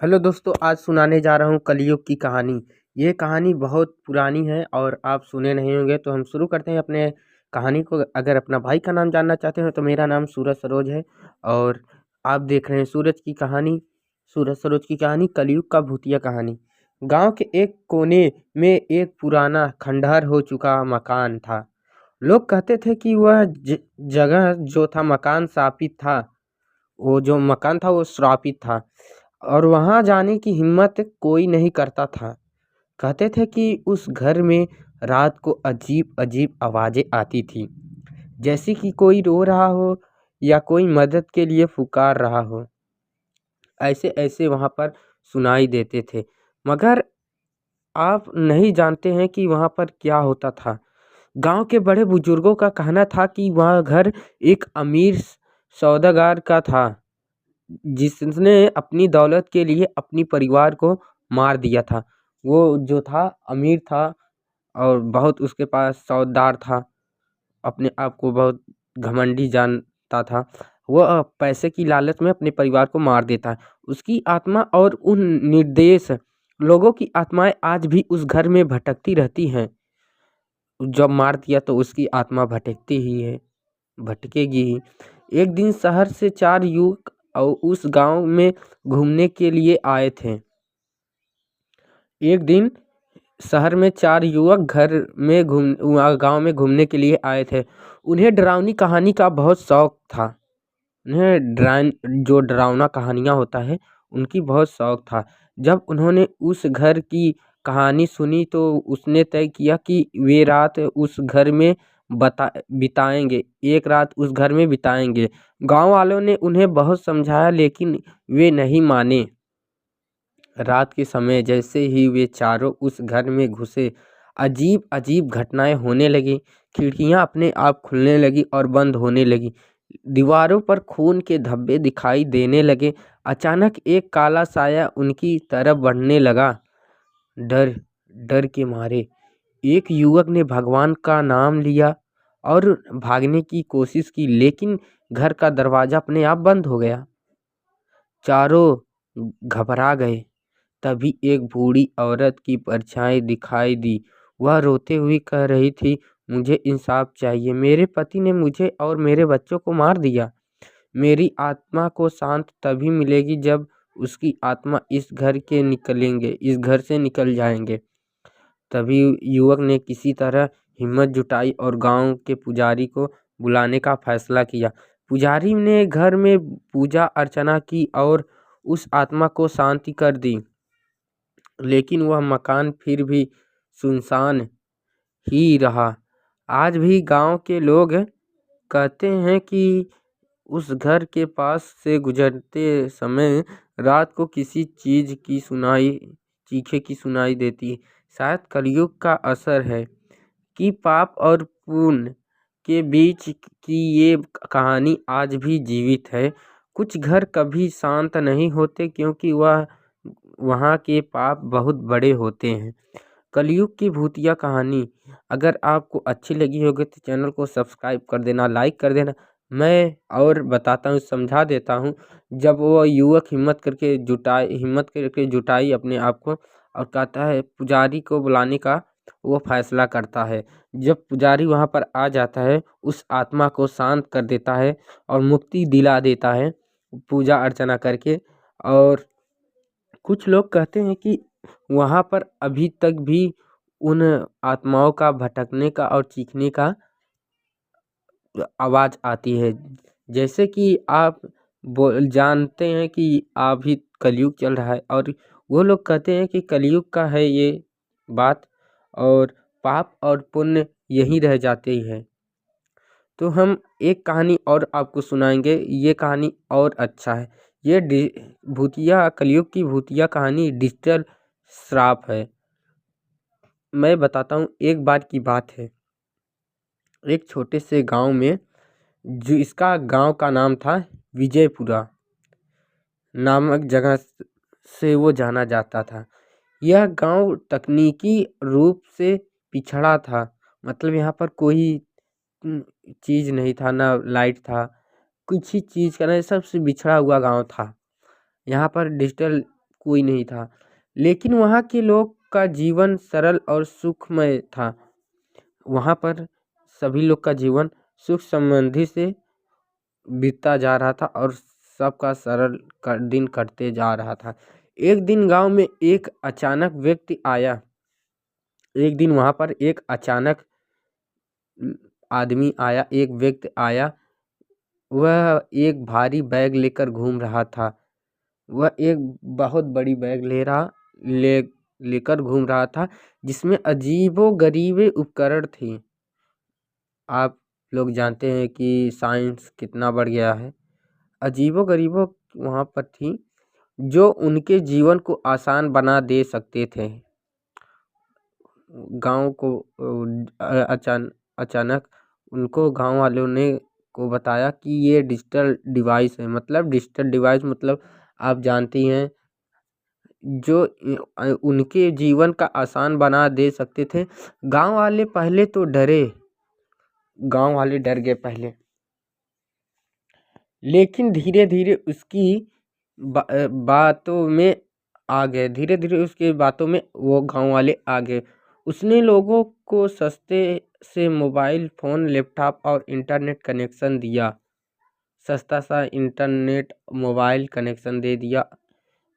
Hello दोस्तों, आज सुनाने जा रहा हूँ कलयुग की कहानी। ये कहानी बहुत पुरानी है और आप सुने नहीं होंगे, तो हम शुरू करते हैं अपने कहानी को। अगर अपना भाई का नाम जानना चाहते हो तो मेरा नाम सूरज सरोज है और आप देख रहे हैं सूरज की कहानी। सूरज सरोज की कहानी, कलयुग का भूतिया कहानी। गांव के एक कोने में एक पुराना खंडहर हो चुका मकान था। लोग कहते थे कि वह जगह जो था, मकान शापित था। वो जो मकान था वो श्रापित था और वहां जाने की हिम्मत कोई नहीं करता था। कहते थे कि उस घर में रात को अजीब अजीब आवाजें आती थी, जैसे कि कोई रो रहा हो या कोई मदद के लिए पुकार रहा हो। ऐसे ऐसे वहां पर सुनाई देते थे, मगर आप नहीं जानते हैं कि वहां पर क्या होता था। गांव के बड़े बुजुर्गों का कहना था कि वह घर एक अमीर सौदागर का था, जिसने अपनी दौलत के लिए अपनी परिवार को मार दिया था। वो जो था अमीर था और बहुत उसके पास सौदार था, अपने आप को बहुत घमंडी जानता था। वह पैसे की लालच में अपने परिवार को मार देता है। उसकी आत्मा और उन निर्देश लोगों की आत्माएं आज भी उस घर में भटकती रहती हैं। जब मार दिया तो उसकी आत्मा भटकती ही है, भटकेगी ही। एक दिन शहर से 4 युवक और उस गांव में घूमने के लिए आए थे। एक दिन शहर में 4 युवक घर में गांव में घूमने के लिए आए थे। उन्हें डरावनी कहानी का बहुत शौक था। उन्हें जो डरावना कहानियाँ होता है उनकी बहुत शौक था। जब उन्होंने उस घर की कहानी सुनी तो उसने तय किया कि वे रात उस घर में बता बिताएंगे, एक रात उस घर में बिताएंगे। गांव वालों ने उन्हें बहुत समझाया लेकिन वे नहीं माने। रात के समय जैसे ही वे चारों उस घर में घुसे, अजीब अजीब घटनाएं होने लगी। खिड़कियां अपने आप खुलने लगी और बंद होने लगी। दीवारों पर खून के धब्बे दिखाई देने लगे। अचानक एक काला साया उनकी तरफ बढ़ने लगा। डर डर के मारे एक युवक ने भगवान का नाम लिया और भागने की कोशिश की, लेकिन घर का दरवाजा अपने आप बंद हो गया। चारों घबरा गए। तभी एक बूढ़ी औरत की परछाई दिखाई दी। वह रोते हुए कह रही थी, मुझे इंसाफ चाहिए। मेरे पति ने मुझे और मेरे बच्चों को मार दिया। मेरी आत्मा को शांत तभी मिलेगी जब उसकी आत्मा इस घर से निकल जाएंगे। तभी युवक ने किसी तरह हिम्मत जुटाई और गांव के पुजारी को बुलाने का फैसला किया। पुजारी ने घर में पूजा अर्चना की और उस आत्मा को शांति कर दी, लेकिन वह मकान फिर भी सुनसान ही रहा। आज भी गांव के लोग कहते हैं कि उस घर के पास से गुजरते समय रात को किसी चीखे की सुनाई देती। शायद कलयुग का असर है कि पाप और पुण्य के बीच की ये कहानी आज भी जीवित है। कुछ घर कभी शांत नहीं होते क्योंकि वहाँ के पाप बहुत बड़े होते हैं। कलयुग की भूतिया कहानी अगर आपको अच्छी लगी होगी तो चैनल को सब्सक्राइब कर देना, लाइक कर देना। मैं और बताता हूँ, समझा देता हूँ। जब वो युवक हिम्मत करके जुटाई अपने आप को और कहता है पुजारी को बुलाने का, वो फैसला करता है। जब पुजारी वहाँ पर आ जाता है, उस आत्मा को शांत कर देता है और मुक्ति दिला देता है पूजा अर्चना करके। और कुछ लोग कहते हैं कि वहाँ पर अभी तक भी उन आत्माओं का भटकने का और चीखने का आवाज़ आती है। जैसे कि आप जानते हैं कि अभी कलयुग चल रहा है और वो लोग कहते हैं कि कलयुग का है ये बात, और पाप और पुण्य यहीं रह जाते ही है। तो हम एक कहानी और आपको सुनाएंगे। ये कहानी और अच्छा है। ये भूतिया कलयुग की भूतिया कहानी डिजिटल श्राप है। मैं बताता हूँ, एक बार की बात है। एक छोटे से गांव में, जो इसका गांव का नाम था विजयपुरा नामक जगह से वो जाना जाता था। यह गांव तकनीकी रूप से पिछड़ा था। मतलब यहाँ पर कोई चीज़ नहीं था, ना लाइट था, कुछ ही चीज़ का नहीं, सबसे बिछड़ा हुआ गांव था। यहाँ पर डिजिटल कोई नहीं था, लेकिन वहाँ के लोग का जीवन सरल और सुखमय था। वहाँ पर सभी लोग का जीवन सुख समृद्धि से बीतता जा रहा था और सबका सरल दिन कटते जा रहा था। एक दिन गांव में एक अचानक व्यक्ति आया। एक दिन वहाँ पर एक अचानक आदमी आया, एक व्यक्ति आया। वह एक भारी बैग लेकर घूम रहा था। वह एक बहुत बड़ी बैग लेकर घूम रहा था, जिसमें अजीबो-गरीबे उपकरण थे। आप लोग जानते हैं कि साइंस कितना बढ़ गया है। अजीबो-गरीबो वहाँ पर थी, जो उनके जीवन को आसान बना दे सकते थे। गाँव को अचानक उनको गाँव वालों ने को बताया कि ये डिजिटल डिवाइस है। मतलब डिजिटल डिवाइस मतलब आप जानती हैं, जो उनके जीवन का आसान बना दे सकते थे। गाँव वाले पहले तो डरे, गाँव वाले डर गए पहले, लेकिन धीरे-धीरे उसकी बातों में आ गए। धीरे-धीरे उसके बातों में वो गाँव वाले आ गए। उसने लोगों को सस्ते से मोबाइल फ़ोन, लैपटॉप और इंटरनेट कनेक्शन दिया। सस्ता सा इंटरनेट, मोबाइल कनेक्शन दे दिया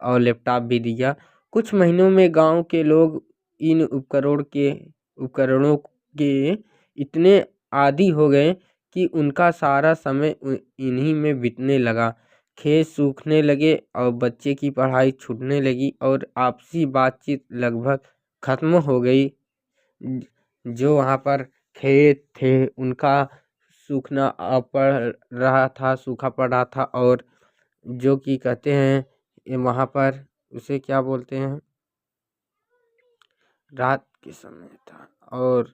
और लैपटॉप भी दिया। कुछ महीनों में गाँव के लोग इन उपकरणों के इतने आदी हो गए कि उनका सारा समय इन्हीं में बीतने लगा। खेत सूखने लगे और बच्चे की पढ़ाई छूटने लगी और आपसी बातचीत लगभग खत्म हो गई। जो वहाँ पर खेत थे उनका सूखना पड़ रहा था, सूखा पड़ रहा था। और जो कि कहते हैं वहाँ पर उसे क्या बोलते हैं, रात के समय था और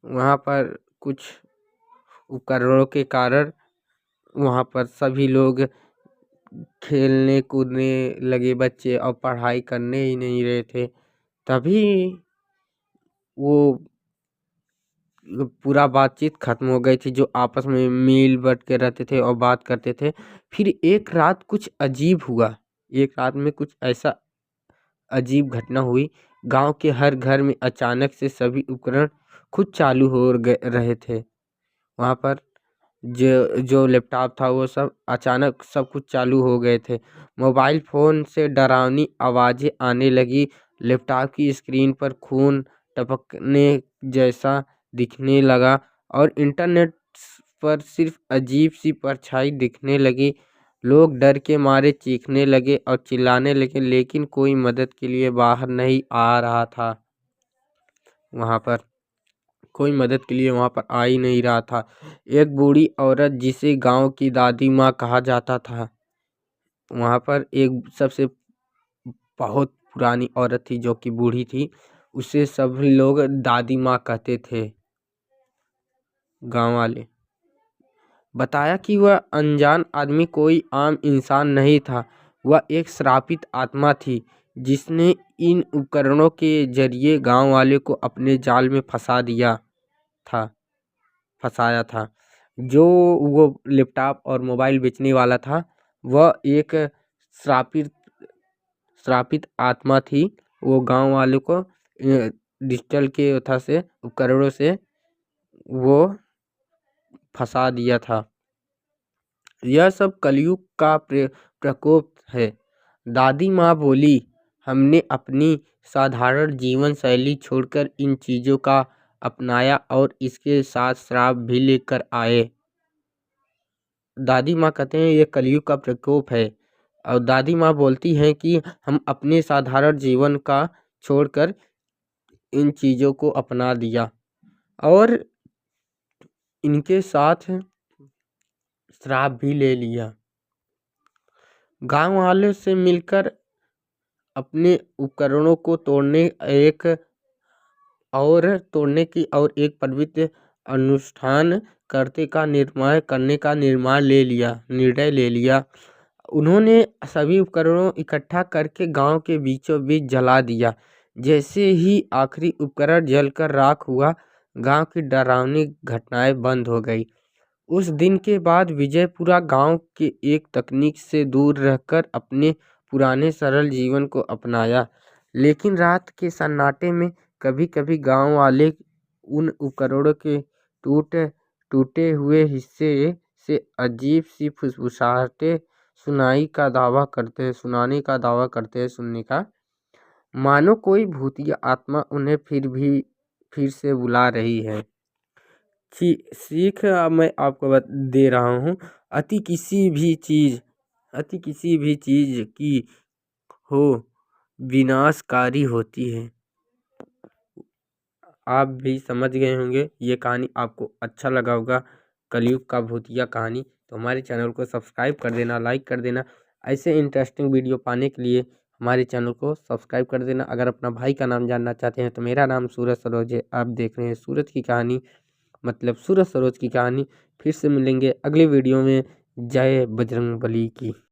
वहाँ पर कुछ उपकरणों के कारण वहाँ पर सभी लोग खेलने कूदने लगे बच्चे और पढ़ाई करने ही नहीं रहे थे। तभी वो पूरा बातचीत खत्म हो गई थी, जो आपस में मिल बट के रहते थे और बात करते थे। फिर एक रात कुछ अजीब हुआ। एक रात में कुछ ऐसा अजीब घटना हुई। गांव के हर घर में अचानक से सभी उपकरण खुद चालू हो रहे थे। वहाँ पर जो जो लैपटॉप था वो सब अचानक सब कुछ चालू हो गए थे। मोबाइल फ़ोन से डरावनी आवाज़ें आने लगी। लैपटॉप की स्क्रीन पर खून टपकने जैसा दिखने लगा और इंटरनेट पर सिर्फ अजीब सी परछाई दिखने लगी। लोग डर के मारे चीखने लगे और चिल्लाने लगे, लेकिन कोई मदद के लिए बाहर नहीं आ रहा था। वहाँ पर कोई मदद के लिए वहाँ पर आ ही नहीं रहा था। एक बूढ़ी औरत, जिसे गांव की दादी माँ कहा जाता था, वहाँ पर एक सबसे बहुत पुरानी औरत थी जो कि बूढ़ी थी। उसे सब लोग दादी माँ कहते थे गांव वाले। बताया कि वह अनजान आदमी कोई आम इंसान नहीं था। वह एक श्रापित आत्मा थी, जिसने इन उपकरणों के जरिए गांव वाले को अपने जाल में फंसाया था। जो वो लैपटॉप और मोबाइल बेचने वाला था, वह एक श्रापित श्रापित आत्मा थी। वो गांव वालों को डिजिटल के वजह से उपकरणों से वो फंसा दिया था। यह सब कलयुग का प्रकोप है। दादी माँ बोली, हमने अपनी साधारण जीवन शैली छोड़कर इन चीज़ों का अपनाया और इसके साथ श्राप भी लेकर आए। दादी माँ कहते हैं ये कलयुग का प्रकोप है। और दादी माँ बोलती हैं कि हम अपने साधारण जीवन का छोड़कर इन चीज़ों को अपना दिया और इनके साथ श्राप भी ले लिया। गांव वालों से मिलकर अपने उपकरणों को तोड़ने की और एक पवित्र अनुष्ठान करने का निर्णय ले लिया। उन्होंने सभी उपकरणों इकट्ठा करके गांव के बीचों बीच जला दिया। जैसे ही आखिरी उपकरण जलकर राख हुआ, गांव की डरावनी घटनाएं बंद हो गई। उस दिन के बाद विजयपुरा गांव के एक तकनीक से दूर रहकर अपने पुराने सरल जीवन को अपनाया, लेकिन रात के सन्नाटे में कभी-कभी गाँव वाले उन उपकरणों के टूटे हुए हिस्से से अजीब-सी फुसफुसाहटें सुनाने का दावा करते हैं सुनने का, मानो कोई भूतिया आत्मा उन्हें फिर से बुला रही है। सीख मैं आपको दे रहा हूँ। अति किसी भी चीज़ की हो विनाशकारी होती है। आप भी समझ गए होंगे। ये कहानी आपको अच्छा लगा होगा, कलयुग का भूतिया कहानी। तो हमारे चैनल को सब्सक्राइब कर देना, लाइक कर देना। ऐसे इंटरेस्टिंग वीडियो पाने के लिए हमारे चैनल को सब्सक्राइब कर देना। अगर अपना भाई का नाम जानना चाहते हैं तो मेरा नाम सूरज सरोज है। आप देख रहे हैं सूरज की कहानी, मतलब सूरज सरोज की कहानी। फिर से मिलेंगे अगले वीडियो में। जय बजरंगबली की।